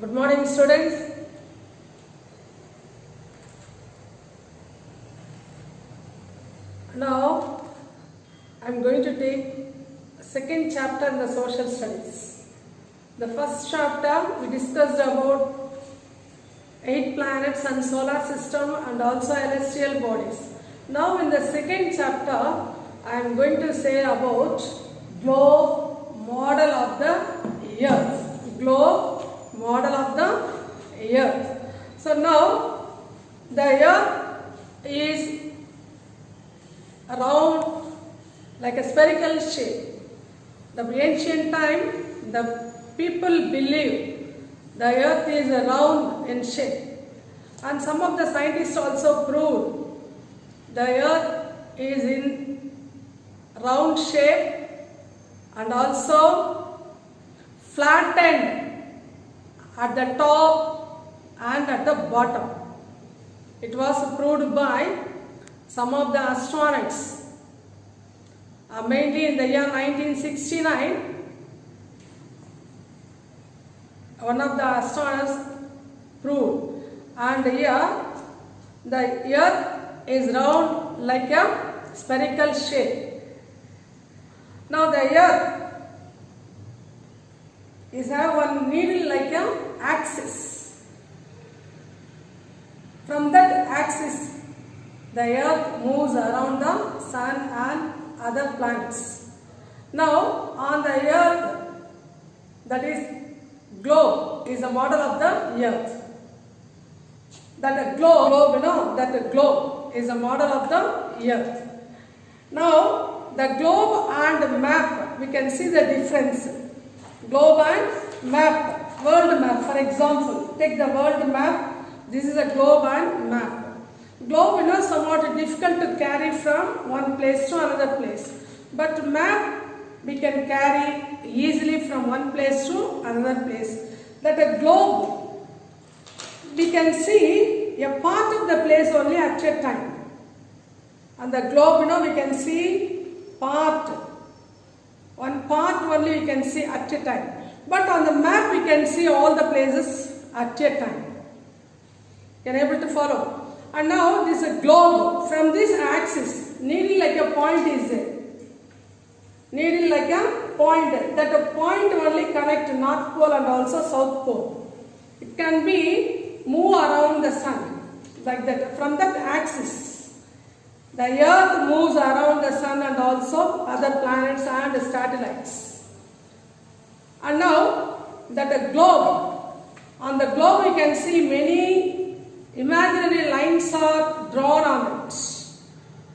Good morning, students. Now, I am going to take second chapter in the social studies. The first chapter we discussed about 8 planets and solar system and also celestial bodies. Now, in the second chapter, I am going to say about globe model of the earth. Globe model of the earth. So now the earth is round like a spherical shape. The ancient time the people believe the earth is round in shape, and some of the scientists also proved the earth is in round shape and also flattened at the top and at the bottom. It was proved by some of the astronauts. Mainly in the year 1969, one of the astronauts proved, and here the earth is round like a spherical shape. Now the earth is have one needle like a axis. From that axis the earth moves around the sun and other planets. Now on the earth, that is globe is a model of the earth. That globe is a model of the earth. Now the globe and map, we can see the difference. Globe and map, world map for example. Take the world map. This is a globe and map. Globe somewhat difficult to carry from one place to another place. But map we can carry easily from one place to another place. That a globe, we can see a part of the place only at a time. And the globe we can see part. One part only we can see at a time. But on the map we can see all the places at a time. You are able to follow. And now this is a globe. From this axis, needle like a point is there. Needle like a point. That a point only connect North Pole and also South Pole. It can be move around the sun like that. From that axis, the earth moves around the sun and also other planets and satellites. And now that a globe, on the globe we can see many imaginary lines are drawn on it.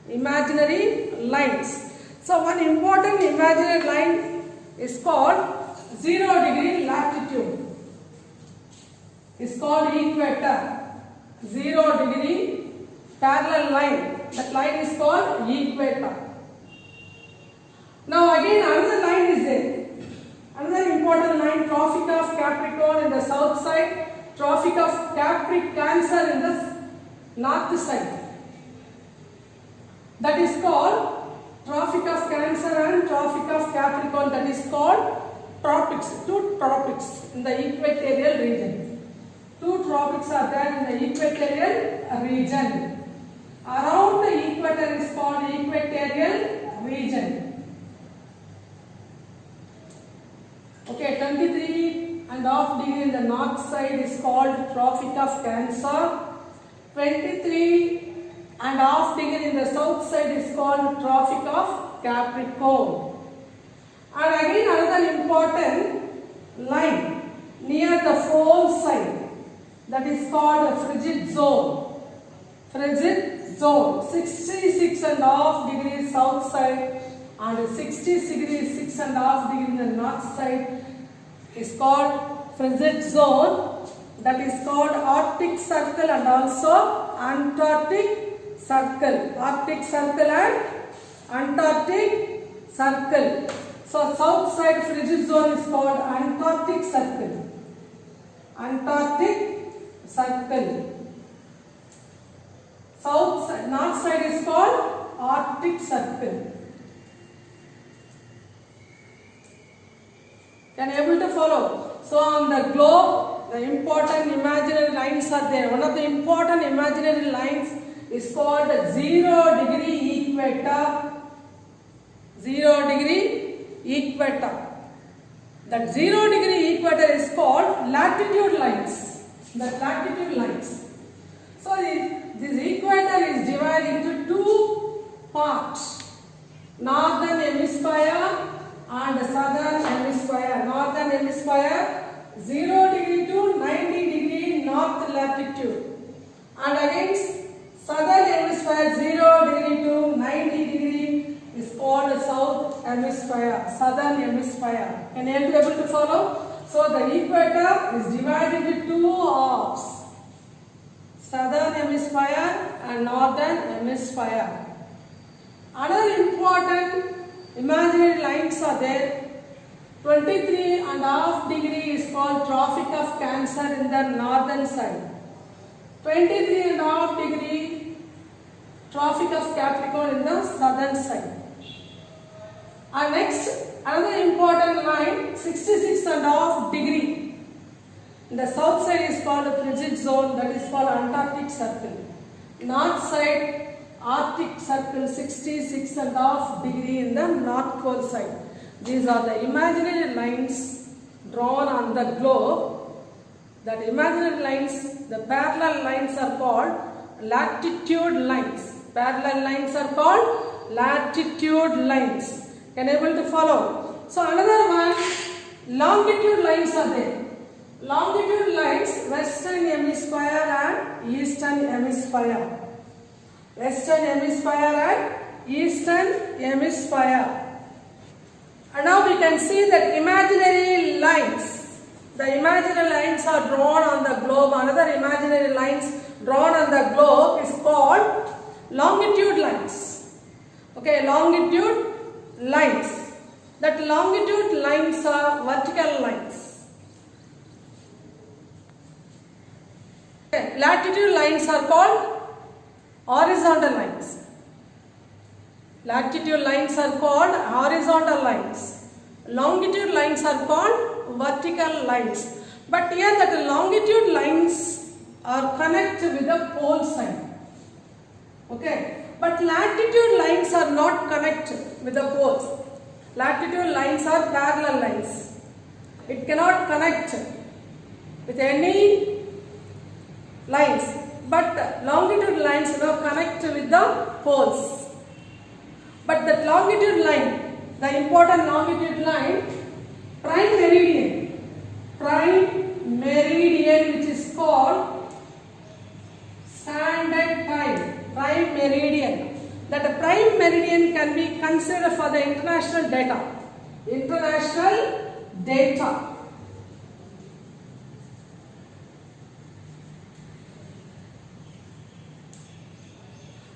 Imaginary lines. So one important imaginary line is called 0 degree latitude. It's called equator. 0 degree parallel line. That line is called equator. Now again another line is there. Another important line, Tropic of Capricorn in the south side, Tropic of Cancer in the north side. That is called Tropic of Cancer and Tropic of Capricorn. That is called tropics. 2 tropics in the equatorial region. 2 tropics are there in the equatorial region. Around the equator is called equatorial region. Okay, 23.5 degree in the north side is called Tropic of Cancer. 23.5 degree in the south side is called Tropic of Capricorn. And again another important line near the pole side, that is called a frigid zone. Frigid zone, 66.5 degrees south side and 60 degrees 6.5 degree in the north side is called frigid zone. That is called Arctic Circle and also Antarctic Circle. Arctic Circle and Antarctic Circle. So south side frigid zone is called Antarctic Circle. Antarctic Circle. South side, north side is called Arctic Circle. Can you able to follow? So on the globe the important imaginary lines are there. One of the important imaginary lines is called 0 degree equator. 0 degree equator. That 0 degree equator is called latitude lines. The latitude lines. So this equator is divided into two parts. Northern hemisphere and southern hemisphere. Northern hemisphere 0 degree to 90 degree north latitude, and against southern hemisphere 0 degree to 90 degree is called south hemisphere, southern hemisphere. Can you be able to follow? So the equator is divided into two halves, southern hemisphere and northern hemisphere. Another important imaginary lines are there. 23.5 degree is called Tropic of Cancer in the northern side. 23.5 degree Tropic of Capricorn in the southern side. And next, another important line, 66.5 degree. In the south side is called a frigid zone, that is called Antarctic Circle. North side, Arctic Circle, 66.5 degree in the North Pole side. These are the imaginary lines drawn on the globe. That imaginary lines, the parallel lines are called latitude lines. Parallel lines are called latitude lines. Can you able to follow? So another one, longitude lines are there. Longitude lines, western hemisphere and eastern hemisphere. Western hemisphere and eastern hemisphere. And now we can see that imaginary lines. The imaginary lines are drawn on the globe. Another imaginary lines drawn on the globe is called longitude lines. Okay, longitude lines. That longitude lines are vertical lines. Okay, latitude lines are called horizontal lines. Latitude lines are called horizontal lines. Longitude lines are called vertical lines. But here that longitude lines are connected with the pole side. Okay. But latitude lines are not connected with the poles. Latitude lines are parallel lines. It cannot connect with any lines. But longitude lines connect with the poles. But that longitude line, the important longitude line, prime meridian which is called standard time, prime meridian. That prime meridian can be considered for the international data. International data.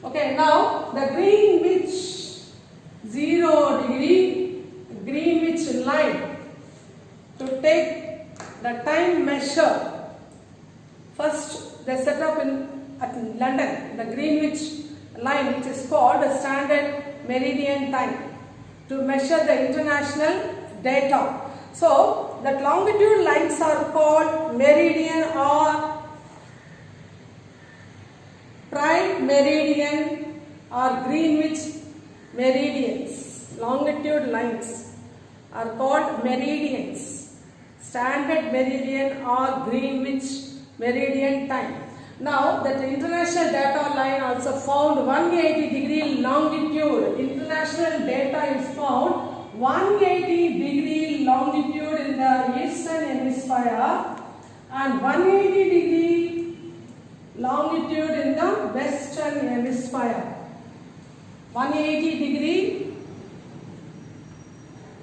Okay, now the Greenwich 0 degree Greenwich line, to take the time measure. First they set up at London the Greenwich line, which is called the standard meridian time, to measure the international data. So that longitude lines are called meridian or prime meridian or Greenwich meridians. Longitude lines are called meridians. Standard meridian or Greenwich meridian time. Now that international data line also found 180 degree longitude. International data is found 180 degree longitude in the eastern hemisphere and 180 degree longitude in the western hemisphere. 180 degree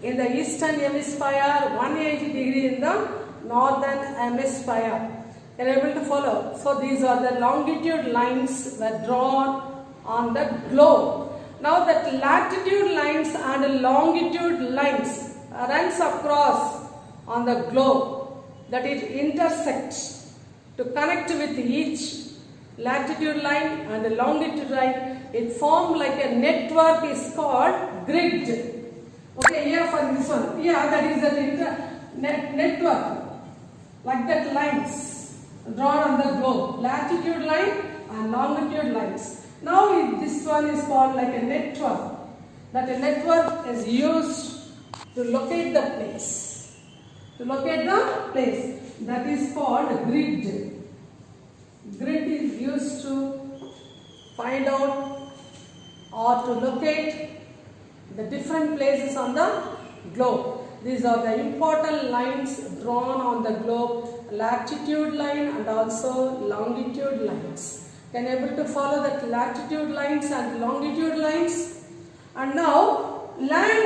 in the eastern hemisphere, 180 degree in the northern hemisphere. You are able to follow. So these are the longitude lines were drawn on the globe. Now that latitude lines and longitude lines runs across on the globe, that it intersects to connect with each latitude line and longitude line. It formed like a network is called grid. Okay, here for this one, here that is the network. like that lines drawn on the globe, latitude line and longitude lines. Now this one is called like a network. That a network is used to locate the place. To locate the place. That is called grid. Grid is used to find out or to locate the different places on the globe. These are the important lines drawn on the globe, latitude line and also longitude lines. Can you able to follow the latitude lines and longitude lines? And now land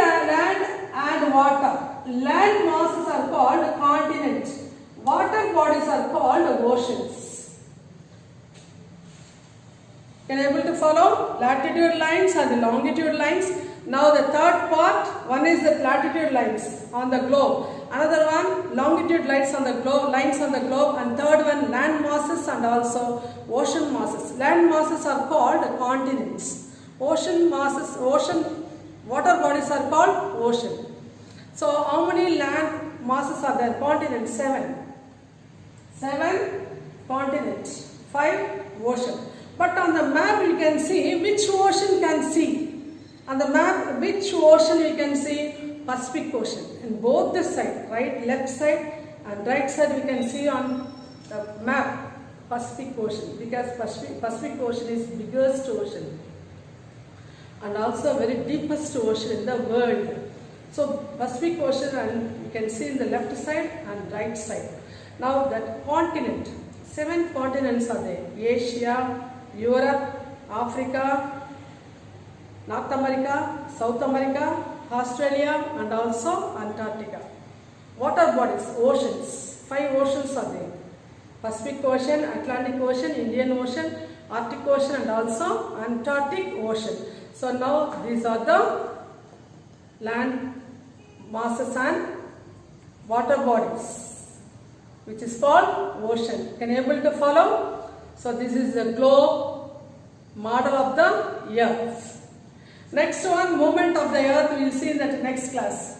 and water. Land masses are called continents. Water bodies are called oceans. Can you able to follow latitude lines and the longitude lines? Now the third part, one is the latitude lines on the globe, another one longitude lines on the globe, and third one land masses and also ocean masses. Land masses are called continents. Ocean masses, water bodies are called ocean. So how many land masses are there? Continents, 7. 7 continents, 5 ocean. But on the map you can see which ocean can see. On the map, which ocean you can see? Pacific Ocean. In both the side, right, left side and right side, we can see on the map Pacific Ocean, because Pacific Ocean is biggest ocean and also very deepest ocean in the world. So Pacific Ocean, and you can see in the left side and right side. Now that continent, 7 continents are there: Asia, Europe, Africa, North America, South America, Australia and also Antarctica. Water bodies, oceans, 5 oceans are there: Pacific Ocean, Atlantic Ocean, Indian Ocean, Arctic Ocean and also Antarctic Ocean. So now these are the land masses and water bodies, which is called ocean. Can you able to follow? So this is the globe model of the earth. Next one, movement of the earth, we will see in the next class.